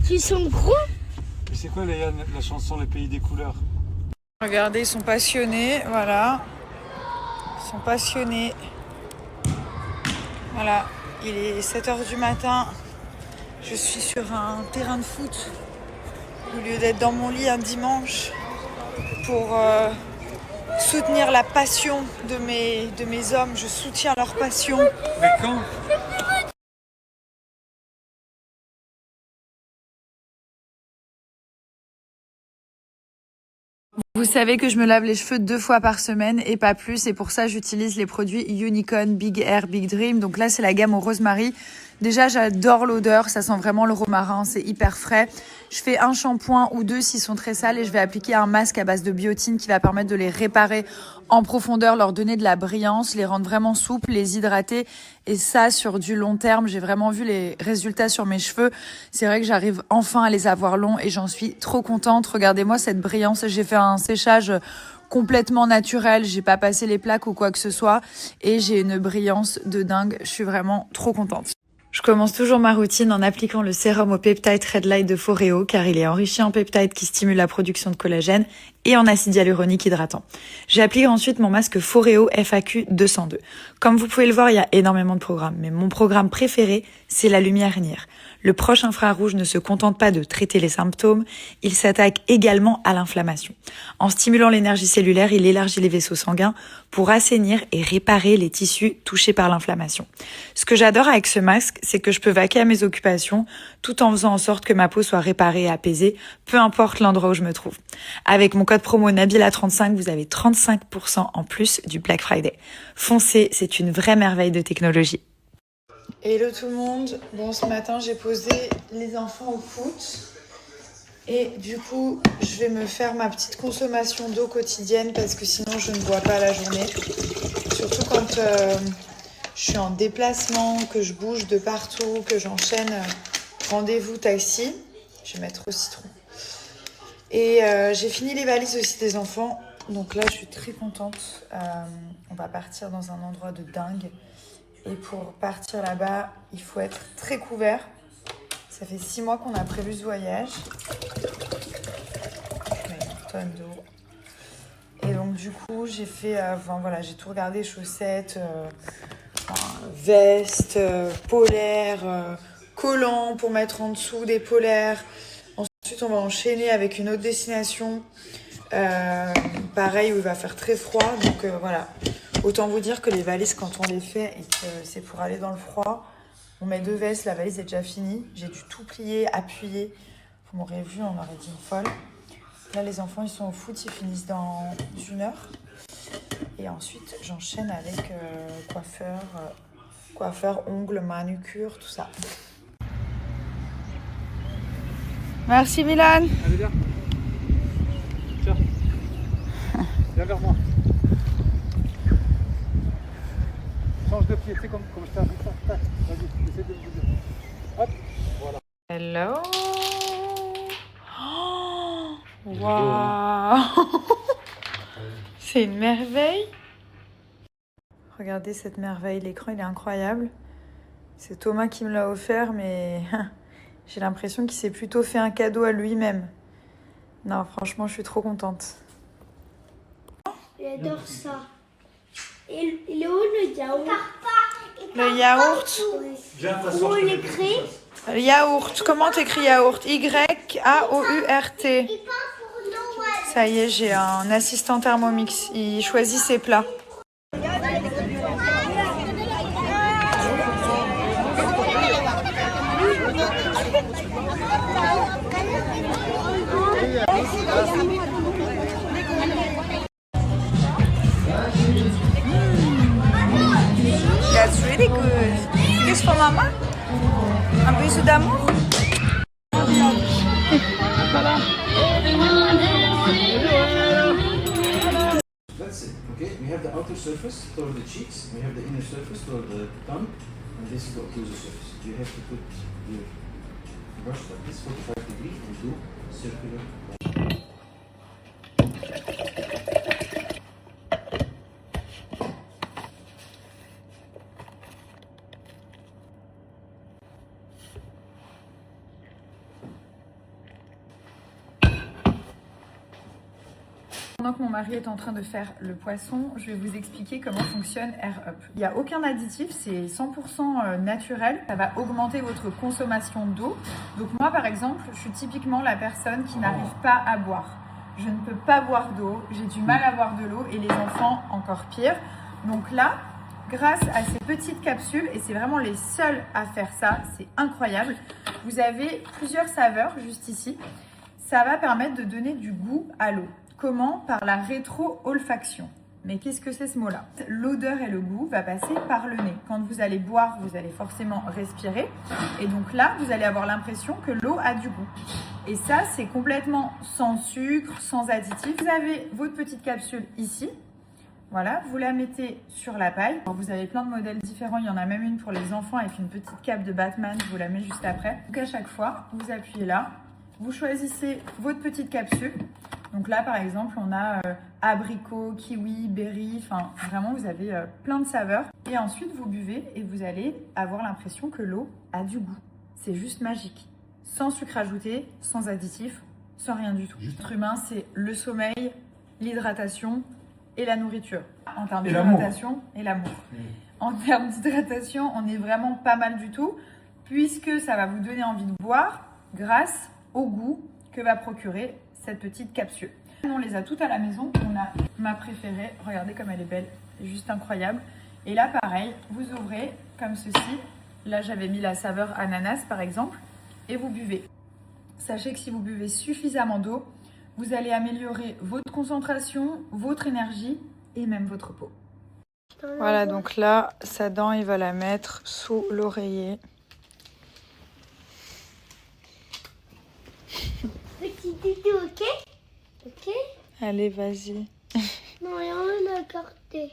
Tu sens gros. Mais c'est quoi Léa, la chanson Les Pays des Couleurs? Regardez, ils sont passionnés, voilà. Ils sont passionnés. Voilà, il est 7h du matin. Je suis sur un terrain de foot au lieu d'être dans mon lit un dimanche pour soutenir la passion de mes hommes. Je soutiens leur passion. Mais quand? Vous savez que je me lave les cheveux 2 fois par semaine et pas plus, et pour ça j'utilise les produits Unicorn Big Hair Big Dream. Donc là c'est la gamme au rosemary. Déjà j'adore l'odeur, ça sent vraiment le romarin, c'est hyper frais. Je fais un shampoing ou 2 s'ils sont très sales et je vais appliquer un masque à base de biotine qui va permettre de les réparer en profondeur, leur donner de la brillance, les rendre vraiment souples, les hydrater. Et ça, sur du long terme, j'ai vraiment vu les résultats sur mes cheveux. C'est vrai que j'arrive enfin à les avoir longs et j'en suis trop contente. Regardez-moi cette brillance. J'ai fait un séchage complètement naturel. J'ai pas passé les plaques ou quoi que ce soit. Et j'ai une brillance de dingue. Je suis vraiment trop contente. Je commence toujours ma routine en appliquant le sérum au peptide Red Light de Foreo car il est enrichi en peptides qui stimulent la production de collagène et en acide hyaluronique hydratant. J'applique ensuite mon masque Foreo FAQ 202. Comme vous pouvez le voir, il y a énormément de programmes, mais mon programme préféré, c'est la lumière NIR. Le proche infrarouge ne se contente pas de traiter les symptômes, il s'attaque également à l'inflammation. En stimulant l'énergie cellulaire, il élargit les vaisseaux sanguins pour assainir et réparer les tissus touchés par l'inflammation. Ce que j'adore avec ce masque, c'est que je peux vaquer à mes occupations tout en faisant en sorte que ma peau soit réparée et apaisée, peu importe l'endroit où je me trouve. Avec mon code promo Nabila35, vous avez 35% en plus du Black Friday. Foncez, c'est une vraie merveille de technologie. Hello tout le monde. Bon, ce matin, j'ai posé les enfants au foot. Et du coup, je vais me faire ma petite consommation d'eau quotidienne parce que sinon, je ne bois pas la journée. Surtout quand je suis en déplacement, que je bouge de partout, que j'enchaîne rendez-vous taxi. Je vais mettre au citron. Et j'ai fini les valises aussi des enfants. Donc là, je suis très contente. On va partir dans un endroit de dingue. Et pour partir là-bas, il faut être très couvert. Ça fait 6 mois qu'on a prévu ce voyage. Je mets une tonne d'eau. Et donc du coup, j'ai fait, j'ai tout regardé, chaussettes, vestes, polaires, collants pour mettre en dessous des polaires. Ensuite, on va enchaîner avec une autre destination. Pareil, où il va faire très froid. Donc voilà. Autant vous dire que les valises, quand on les fait et que c'est pour aller dans le froid, on met 2 vestes, la valise est déjà finie. J'ai dû tout plier, appuyer. Vous m'aurez vu, on aurait dit une folle. Là, les enfants, ils sont au foot, ils finissent dans 1 heure. Et ensuite, j'enchaîne avec coiffeur, ongles, manucure, tout ça. Merci Milan. Allez, viens. Tiens. Viens vers moi. Change de pied, tu sais comme je t'ai appris ça. Tac, vas-y, essaie de me dire. Hop, voilà. Hello. Oh, waouh. C'est une merveille. Regardez cette merveille, l'écran il est incroyable. C'est Thomas qui me l'a offert, mais j'ai l'impression qu'il s'est plutôt fait un cadeau à lui-même. Non, franchement, je suis trop contente. J'adore ça. Et il est où le yaourt? Le yaourt. Où il écrit? Yaourt. Comment t'écris yaourt? Y-A-O-U-R-T. Ça y est, j'ai un assistant Thermomix. Il choisit ses plats. That's really good. Qu'est-ce pour maman? Un bisou d'amour? That's it, okay? We have the outer surface toward the cheeks, we have the inner surface toward the tongue, and this is the occlusal surface. You have to put your brush like this, 45 degrees, and do circular. Pendant que mon mari est en train de faire le poisson, je vais vous expliquer comment fonctionne Air Up. Il n'y a aucun additif, c'est 100% naturel. Ça va augmenter votre consommation d'eau. Donc moi, par exemple, je suis typiquement la personne qui n'arrive pas à boire. Je ne peux pas boire d'eau, j'ai du mal à boire de l'eau et les enfants encore pire. Donc là, grâce à ces petites capsules, et c'est vraiment les seuls à faire ça, c'est incroyable, vous avez plusieurs saveurs juste ici. Ça va permettre de donner du goût à l'eau. Comment? Par la rétro-olfaction. Mais qu'est-ce que c'est ce mot-là? L'odeur et le goût va passer par le nez. Quand vous allez boire, vous allez forcément respirer. Et donc là, vous allez avoir l'impression que l'eau a du goût. Et ça, c'est complètement sans sucre, sans additif. Vous avez votre petite capsule ici. Voilà, vous la mettez sur la paille. Alors, vous avez plein de modèles différents. Il y en a même une pour les enfants avec une petite cape de Batman. Je vous la mets juste après. Donc à chaque fois, vous appuyez là. Vous choisissez votre petite capsule. Donc là, par exemple, on a abricot, kiwi, berry. Enfin, vraiment, vous avez plein de saveurs. Et ensuite, vous buvez et vous allez avoir l'impression que l'eau a du goût. C'est juste magique. Sans sucre ajouté, sans additif, sans rien du tout. L'être humain, c'est le sommeil, l'hydratation et la nourriture. En termes d'hydratation et l'amour. En termes d'hydratation, on est vraiment pas mal du tout, puisque ça va vous donner envie de boire grâce au goût que va procurer cette petite capsule. On les a toutes à la maison. On a ma préférée. Regardez comme elle est belle. C'est juste incroyable. Et là, pareil, vous ouvrez comme ceci. Là, j'avais mis la saveur ananas, par exemple. Et vous buvez. Sachez que si vous buvez suffisamment d'eau, vous allez améliorer votre concentration, votre énergie et même votre peau. Voilà, donc là, sa dent, il va la mettre sous l'oreiller. Petit tutu, ok? Ok? Allez, vas-y. Non, il y en a un à carter.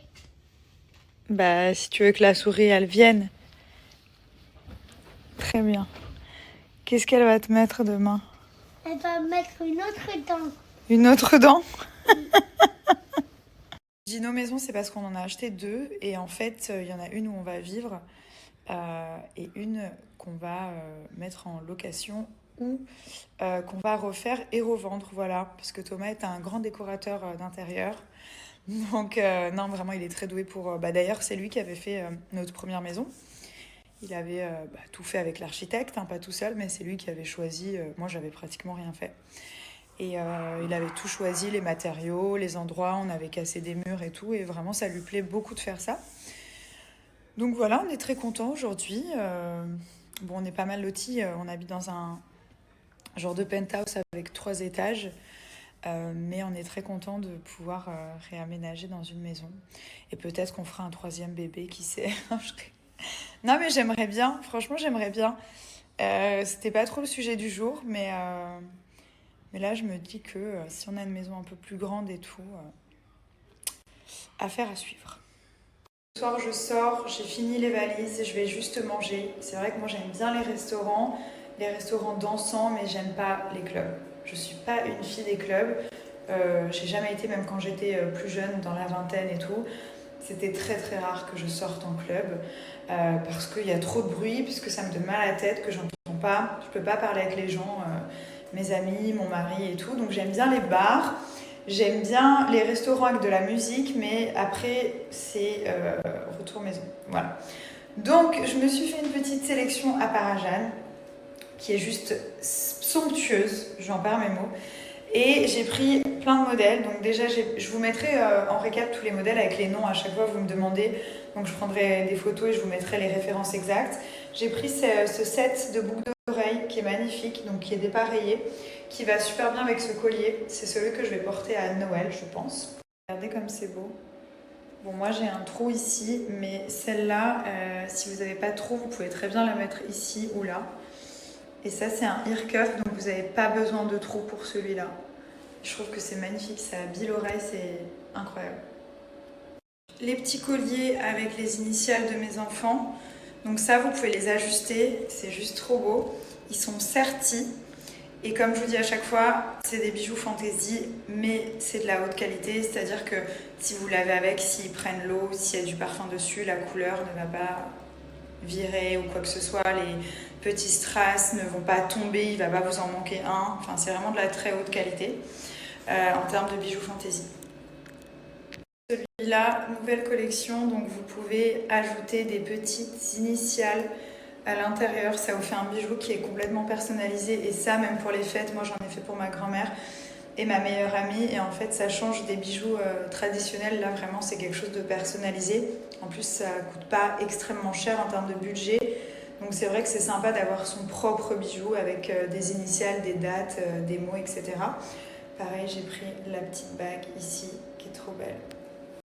Bah, si tu veux que la souris, elle vienne. Très bien. Qu'est-ce qu'elle va te mettre demain? Elle va mettre une autre dent. Une autre dent? Je dis nos maisons, c'est parce qu'on en a acheté deux. Et en fait, il y en a une où on va vivre et une qu'on va mettre en location ou qu'on va refaire et revendre. Voilà, parce que Thomas est un grand décorateur d'intérieur. Donc, non, vraiment, il est très doué pour... d'ailleurs, c'est lui qui avait fait notre première maison. Il avait tout fait avec l'architecte, hein, pas tout seul, mais c'est lui qui avait choisi. Moi, j'avais pratiquement rien fait. Et il avait tout choisi, les matériaux, les endroits, on avait cassé des murs et tout. Et vraiment, ça lui plaît beaucoup de faire ça. Donc voilà, on est très contents aujourd'hui. Bon, on est pas mal lotis. On habite dans un genre de penthouse avec 3 étages. Mais on est très contents de pouvoir réaménager dans une maison. Et peut-être qu'on fera un 3e bébé, qui sait. Non, mais j'aimerais bien. Franchement, j'aimerais bien. C'était pas trop le sujet du jour, mais là, je me dis que si on a une maison un peu plus grande et tout, affaire à suivre. Ce soir, je sors, j'ai fini les valises, je vais juste manger. C'est vrai que moi, j'aime bien les restaurants dansants, mais j'aime pas les clubs. Je suis pas une fille des clubs. J'ai jamais été, même quand j'étais plus jeune, dans la vingtaine et tout. C'était très très rare que je sorte en club parce qu'il y a trop de bruit, puisque ça me donne mal à la tête, que j'entends pas. Je peux pas parler avec les gens, mes amis, mon mari et tout. Donc j'aime bien les bars, j'aime bien les restaurants avec de la musique, mais après c'est retour maison. Voilà. Donc je me suis fait une petite sélection à Parajan qui est juste somptueuse, j'en perds mes mots. Et j'ai pris plein de modèles. Donc déjà, je vous mettrai en récap tous les modèles avec les noms. À chaque fois, vous me demandez. Donc je prendrai des photos et je vous mettrai les références exactes. J'ai pris ce set de boucles d'oreilles qui est magnifique, donc qui est dépareillé, qui va super bien avec ce collier. C'est celui que je vais porter à Noël, je pense. Regardez comme c'est beau. Bon, moi j'ai un trou ici, mais celle-là, si vous n'avez pas de trou, vous pouvez très bien la mettre ici ou là. Et ça, c'est un ear cuff, donc vous n'avez pas besoin de trou pour celui-là. Je trouve que c'est magnifique, ça habille l'oreille, c'est incroyable. Les petits colliers avec les initiales de mes enfants. Donc ça, vous pouvez les ajuster, c'est juste trop beau. Ils sont sertis. Et comme je vous dis à chaque fois, c'est des bijoux fantaisie, mais c'est de la haute qualité. C'est-à-dire que si vous lavez avec, s'ils prennent l'eau, s'il y a du parfum dessus, la couleur ne va pas virer ou quoi que ce soit. Les petits strass ne vont pas tomber, il ne va pas vous en manquer un. Enfin, c'est vraiment de la très haute qualité en termes de bijoux fantaisie. là, nouvelle collection, donc vous pouvez ajouter des petites initiales à l'intérieur. Ça vous fait un bijou qui est complètement personnalisé et ça, même pour les fêtes, moi j'en ai fait pour ma grand-mère et ma meilleure amie et en fait ça change des bijoux traditionnels. Là vraiment c'est quelque chose de personnalisé. En plus ça coûte pas extrêmement cher en termes de budget. Donc c'est vrai que c'est sympa d'avoir son propre bijou avec des initiales, des dates, des mots, etc. Pareil, j'ai pris la petite bague ici qui est trop belle.